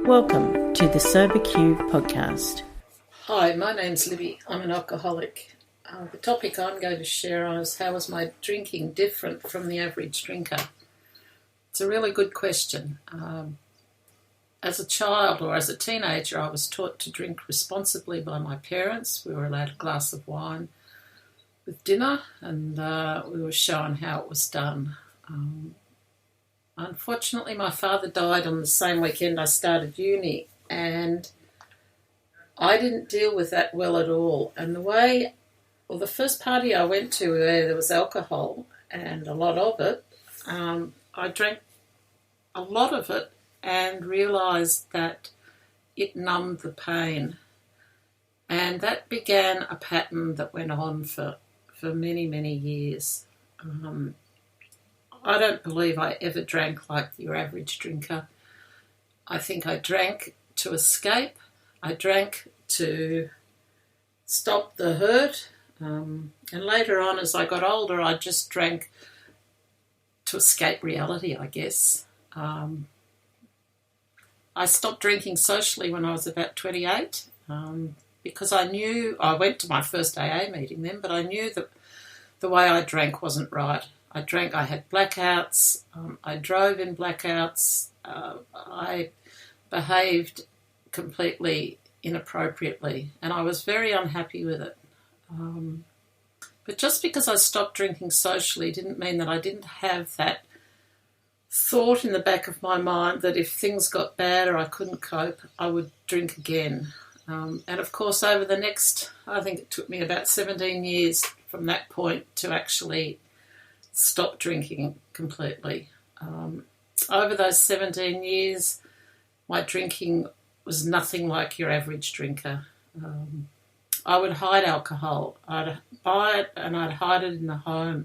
Welcome to the SoberQ podcast. Hi, my name's Libby. I'm an alcoholic. The topic I'm going to share on is how was my drinking different from the average drinker? It's a really good question. As a child or as a teenager, I was taught to drink responsibly by my parents. We were allowed a glass of wine with dinner, and we were shown how it was done. Unfortunately, my father died on the same weekend I started uni, and I didn't deal with that well at all. And the first party I went to where there was alcohol, and a lot of it, I drank a lot of it and realised that it numbed the pain. And that began a pattern that went on for many, many years. I don't believe I ever drank like your average drinker. I think I drank to escape. I drank to stop the hurt. And later on, as I got older, I just drank to escape reality, I guess. I stopped drinking socially when I was about 28 because I knew, I went to my first AA meeting then, but I knew that the way I drank wasn't right. I had blackouts, I drove in blackouts, I behaved completely inappropriately, and I was very unhappy with it. But just because I stopped drinking socially didn't mean that I didn't have that thought in the back of my mind that if things got bad or I couldn't cope, I would drink again. And of course, over the next, I think it took me about 17 years from that point to actually stop drinking completely. Over those 17 years, my drinking was nothing like your average drinker. I would hide alcohol. I'd buy it and I'd hide it in the home.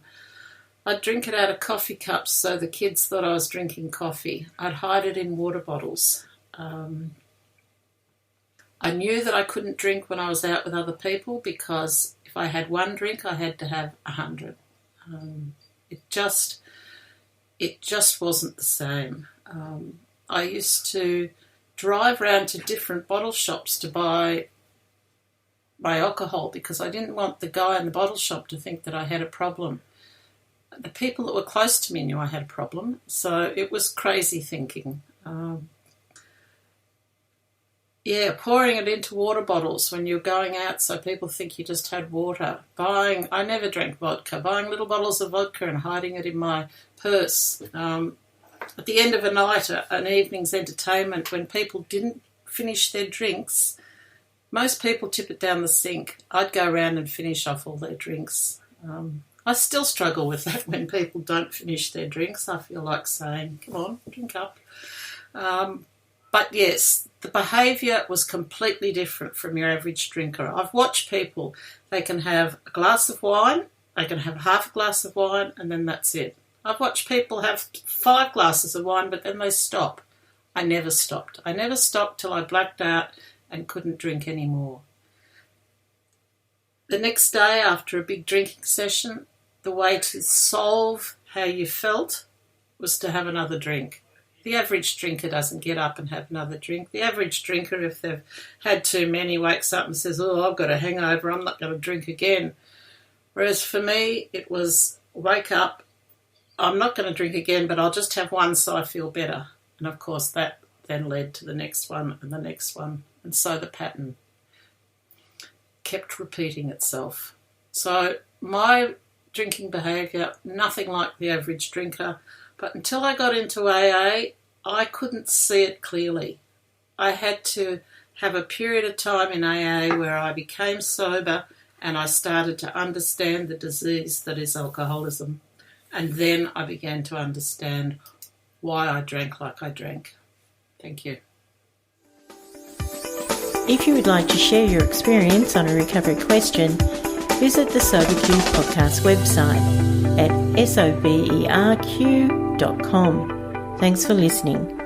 I'd drink it out of coffee cups so the kids thought I was drinking coffee. I'd hide it in water bottles. I knew that I couldn't drink when I was out with other people because if I had one drink, I had to have 100. It just wasn't the same. I used to drive around to different bottle shops to buy my alcohol because I didn't want the guy in the bottle shop to think that I had a problem. The people that were close to me knew I had a problem, so it was crazy thinking. Pouring it into water bottles when you're going out so people think you just had water. I never drank vodka. Buying little bottles of vodka and hiding it in my purse. At the end of a night, an evening's entertainment, when people didn't finish their drinks, most people tip it down the sink. I'd go around and finish off all their drinks. I still struggle with that when people don't finish their drinks. I feel like saying, come on, drink up. But yes, the behaviour was completely different from your average drinker. I've watched people, they can have a glass of wine, they can have half a glass of wine, and then that's it. I've watched people have 5 glasses of wine, but then they stop. I never stopped. I never stopped till I blacked out and couldn't drink anymore. The next day, after a big drinking session, the way to solve how you felt was to have another drink. The average drinker doesn't get up and have another drink. The average drinker, if they've had too many, wakes up and says, oh, I've got a hangover, I'm not going to drink again. Whereas for me, it was wake up, I'm not going to drink again, but I'll just have one so I feel better. And of course, that then led to the next one and the next one. And so the pattern kept repeating itself. So my drinking behaviour, nothing like the average drinker. But until I got into AA, I couldn't see it clearly. I had to have a period of time in AA where I became sober and I started to understand the disease that is alcoholism. And then I began to understand why I drank like I drank. Thank you. If you would like to share your experience on a recovery question, visit the SoberQ podcast website at soberq.com. Thanks for listening.